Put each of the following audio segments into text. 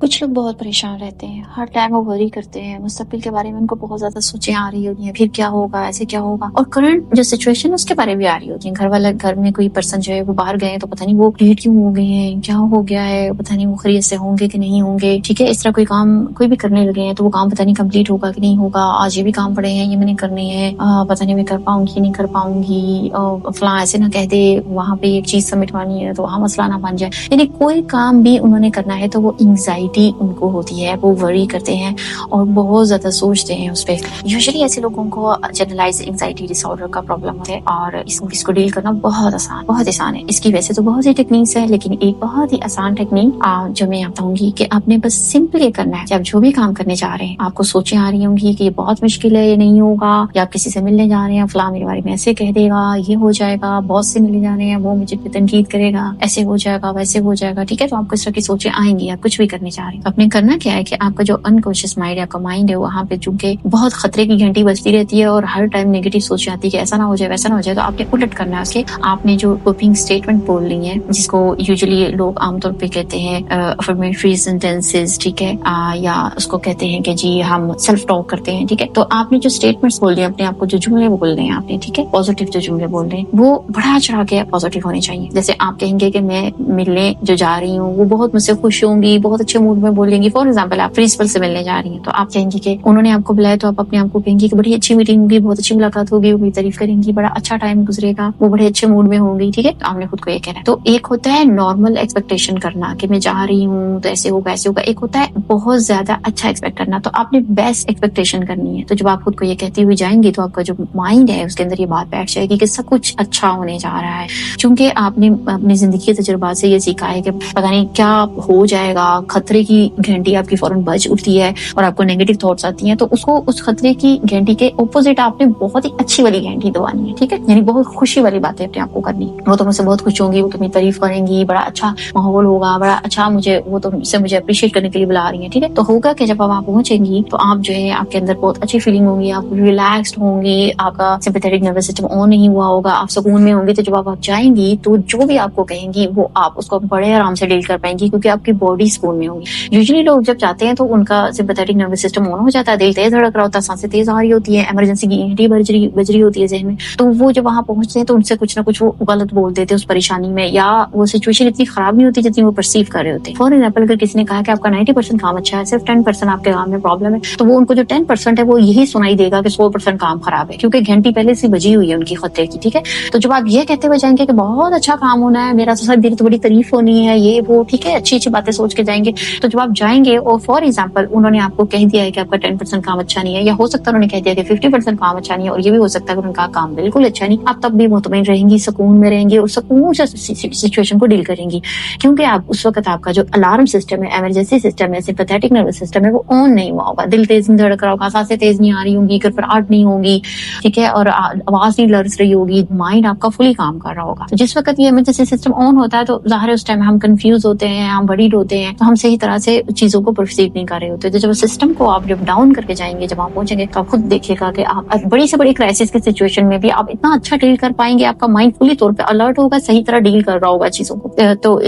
कुछ लोग बहुत परेशान रहते हैं, हर टाइम वो वरी करते हैं, मुस्तकबिल के बारे में उनको बहुत ज़्यादा सोचें आ रही होती हैं, फिर क्या होगा, ऐसे क्या होगा और करंट जो सिचुएशन है उसके बारे में भी आ रही होती है। घर में कोई पर्सन जो है वो बाहर गए तो पता नहीं वो लेट क्यों हो गए हैं, क्या हो गया है, पता नहीं वो खैरियत से होंगे कि नहीं होंगे। ठीक है, इस तरह कोई भी करने लगे हैं तो वो काम पता नहीं कंप्लीट होगा कि नहीं होगा। आज ये भी काम पड़े हैं, ये मैंने करने हैं, पता नहीं मैं कर पाऊंगी नहीं कर पाऊंगी, फलां ऐसे ना कह दे, वहाँ पे एक चीज सबमिटवानी है तो वहाँ मसला ना बन जाए। यानी कोई काम भी उन्होंने करना है तो वो एंग्जाइटी उनको होती है, वो वरी करते हैं और बहुत ज्यादा सोचते हैं उस पर। यूजुअली ऐसे लोगों को जनरलाइज एंग्जाइटी डिसऑर्डर का प्रॉब्लम होता है और इसको डील करना बहुत आसान है। इसकी वैसे तो बहुत सी टेक्निक्स है, लेकिन एक बहुत ही आसान टेक्निक जो मैं बताऊंगी कि आपने बस सिंपल ये करना है कि आप जो भी काम करने जा रहे हैं, आपको सोचें आ रही होंगी कि ये बहुत मुश्किल है, ये नहीं होगा, या आप किसी से मिलने जा रहे हैं, फलां मेरे बारे में ऐसे कह देगा, ये हो जाएगा, बॉस से मिलने जा रहे हैं, वो मुझे तनकीद करेगा, ऐसे हो जाएगा, वैसे हो जाएगा। ठीक है, तो आपको इस तरह की सोचें आएंगी, आप कुछ भी करने जा रहे हैं। आपने करना क्या है कि आपका जो अनकॉन्शियस माइंड है, आपका माइंड है, वहाँ पे चूंकि बहुत खतरे की घंटी बजती रहती है और हर टाइम नेगेटिव सोच आती है कि ऐसा ना हो जाए, वैसा ना हो जाए, तो आपने उलट करना है उसके। आपने जो कोपिंग स्टेटमेंट बोलनी है, जिसको यूजुअली लोग आमतौर पे कहते हैं अफर्मेटरी सेंटेंसेस, ठीक है, या उसको कहते हैं कि जी हम सेल्फ टॉक करते हैं। ठीक है, तो आपने जो स्टेटमेंट्स बोल रहे हैं अपने आपको, जो जुमले बोलने हैं आपने, ठीक है, पॉजिटिव जो जुमले बोल रहे हैं वो बढ़ा चढ़ा के पॉजिटिव होने चाहिए। जैसे आप कहेंगे कि मैं मिलने जो जा रही हूँ वो बहुत मुझसे खुश होंगी, बहुत अच्छे मूड में बोलेंगी। फॉर एग्जाम्पल आप प्रिंसिपल से मिलने जा रही हैं तो आप कहेंगी कि उन्होंने आपको बुलाया, तो आप अपने आप को कहेंगी कि बड़ी अच्छी मीटिंग होगी, बहुत अच्छी मुलाकात होगी, वो मेरी तारीफ करेंगी, बड़ा अच्छा टाइम गुजरेगा, वो बड़े अच्छे मूड में होंगी। ठीक है, तो आपने खुद को ये कहना है। तो एक होता है नॉर्मल एक्सपेक्टेशन करना कि मैं जा रही हूँ तो ऐसे होगा ऐसे होगा, एक होता है बहुत ज्यादा अच्छा एक्सपेक्ट करना। तो आपने बेस्ट एक्सपेक्टेशन करनी है। तो जब आप खुद को ये कहती हुई जाएंगे तो आपका जो माइंड है उसके अंदर ये बात बैठ जाएगी कि सब कुछ अच्छा होने जा रहा है, क्योंकि आपने अपनी जिंदगी के तजुर्बा से ये सीखा है कि पता नहीं क्या हो जाएगा। खतरे की घंटी आपकी फौरन बज उठती है और आपको नेगेटिव थॉट्स आती हैं, तो उसको उस खतरे की घंटी के ऑपोजिट आपने बहुत ही अच्छी वाली घंटी दबानी है। ठीक है, यानी बहुत खुशी वाली बातें अपने आपको करनी है। वो तो मुझसे बहुत खुश होंगी, वो तो मेरी तारीफ करेंगी, बड़ा अच्छा माहौल होगा, बड़ा अच्छा, वो तो मुझे अप्रिशिएट करने के लिए बुला रही है। ठीक है, तो होगा कि जब आप वहाँ पहुंचेंगी तो आप जो है आपके अंदर बहुत अच्छी फीलिंग होगी, आप रिलैक्स्ड होंगी, आपका सिंपैथेटिक नर्वस सिस्टम ऑन नहीं हुआ होगा, आप सुकून में होंगी। तो जब आप जाएंगी तो जो भी आपको कहेंगी वो आप उसको बड़े आराम से डील कर पाएंगी, क्योंकि आपकी बॉडी सुकून में होगी। यूजुअली लोग जब जाते हैं तो उनका सिंपैथेटिक नर्वस सिस्टम ऑन हो जाता है, दिल तेज धड़क रहा होता है, सांसें तेज आ रही होती है, इमरजेंसी की घंटी बज रही होती है जहन में। तो वो जब वहां पहुंचते हैं तो उनसे कुछ ना कुछ वो गलत बोल देते हैं उस परेशानी में, या वो सिचुएशन इतनी खराब नहीं होती जितनी वो परसीव कर रहे होते हैं। फॉर एग्जाम्पल अगर किसी ने कहा कि आपका 90% काम अच्छा है, सिर्फ 10% आपके काम में प्रॉब्लम है, तो वो उनको जो 10% है वो यही सुनाई देगा कि 100% काम खराब है, क्योंकि घंटी पहले से बजी हुई है उनकी खतरे की। ठीक है, तो जब आप ये कहते हुए जाएंगे कि बहुत अच्छा काम होना है, मेरा तो मेरी तो बड़ी तारीफ होनी है, ये वो, ठीक है, अच्छी अच्छी बातें सोच के जाएंगे। तो जब आप जाएंगे और फॉर एग्जाम्पल उन्होंने आपको कह दिया है कि आपका 10% काम अच्छा नहीं है, या हो सकता है उन्होंने कह दिया कि 50% काम अच्छा नहीं है, और ये भी हो सकता है कि उनका काम बिल्कुल अच्छा नहीं, आप तब भी मुतमईन रहेंगी, सुकून में रहेंगी और सुकून से सिचुएशन को डील करेंगी, क्योंकि आप उस वक्त आपका जो अलार्म सिस्टम है, इमरजेंसी सिस्टम है, सिंपैथेटिक नर्वस सिस्टम है, वो ऑन नहीं हुआ होगा, दिल तेज नहीं धड़क रहा होगा, सांसें तेज नहीं आ रही होंगी, घबराहट नहीं होगी, ठीक है, और आवाज नहीं लर्ज रही होगी, माइंड आपका फुली काम कर रहा होगा। तो जिस वक्त ये इमरजेंसी सिस्टम ऑन होता है तो जाहिर है उस टाइम हम कंफ्यूज होते हैं, हम वरीड होते हैं, तो हम सही तरह से चीजों को परसीव नहीं कर रहे होते। तो जब सिस्टम को आप जब डाउन करके जाएंगे, जब आप पहुंचेंगे तो आप खुद देखिएगा कि आप बड़ी से बड़ी क्राइसिस की सिचुएशन में भी आप इतना अच्छा डील कर पाएंगे, आपका माइंड फुली तौर पे अलर्ट होगा, सही तरह डील कर रहा होगा चीजों को। तो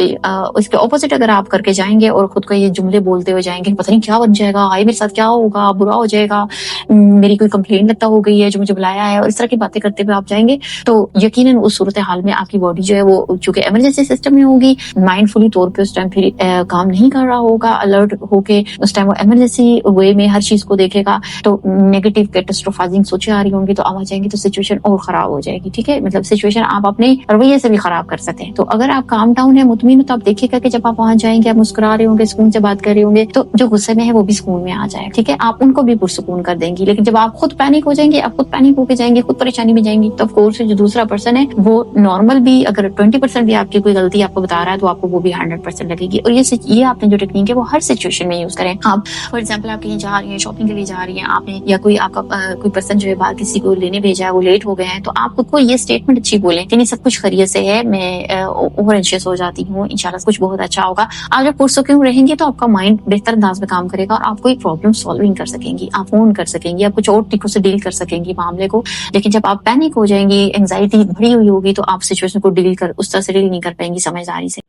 इसके ऑपोजिट अगर आप करके जाएंगे और खुद को ये जुमले बोलते हुए जाएंगे, पता नहीं क्या बन जाएगा, हाय मेरे साथ क्या होगा, बुरा हो जाएगा, मेरी कोई कंप्लेंट लगता हो गई है जो मुझे बुलाया है, और इस तरह की बातें करते हुए आप जाएंगे, तो यकीनन उस सूरत हाल में आपकी बॉडी जो है वो चूंकि इमरजेंसी सिस्टम में होगी, माइंडफुली तौर पे उस टाइम फिर काम नहीं कर रहा होगा, अलर्ट होके उस टाइम वो इमरजेंसी वे में हर चीज को देखेगा, तो नेगेटिव कैटास्ट्रोफाइजिंग सोचें आ रही होंगी, तो आ जाएंगी, तो सिचुएशन और खराब हो जाएगी। ठीक है, मतलब सिचुएशन आप अपने रवैये से भी खराब कर सकते हैं। तो अगर आप काम डाउन है, मुतमिन हो, तो आप देखिएगा कि जब आप वहां जाएंगे आप मुस्कुरा रहे होंगे, सुकून से बात कर रहे होंगे, तो जो गुस्से में है वो भी सुकून में आ जाए। ठीक है, आप उनको भी पुरसुकून कर देंगी। लेकिन जब आप खुद पैनिक हो जाएंगे, आप खुद पैनिक होके जाएंगे, खुद परेशानी में जाएंगी, तो ऑफकोर्स जो दूसरा पर्सन है वो नॉर्मल भी अगर 20% भी आपकी कोई गलती आपको बता रहा है तो आपको वो भी 100% लगेगी। और ये आपने जो टेक्निक है वो हर सिचुएशन में यूज करें। आप फॉर एग्जाम्पल आप कहीं जा रही हैं, शॉपिंग के लिए जा रही हैं आपने, या कोई आपका कोई पर्सन जो है बाहर किसी को लेने भेजा है, वो लेट हो गए हैं, तो आप खुद को ये स्टेटमेंट अच्छी बोलें कि नहीं सब कुछ खैरियत से है, मैं ओवर एंशियस हो जाती हूँ, इंशाल्लाह कुछ बहुत अच्छा होगा। आप जब पुरसुकून रहेंगे तो आपका माइंड बेहतर अंदाज में काम करेगा और आप कोई प्रॉब्लम सॉल्विंग कर सकेंगी, आप फोन कर सकेंगी, आप कुछ और तरीकों से डील कर सकेंगी मामले को। लेकिन जब आप पैनिक हो जाएंगी, एंजाइटी भरी हुई होगी, तो आप सिचुएशन को डील कर उस तरह से डील नहीं कर पाएंगी समझदारी से।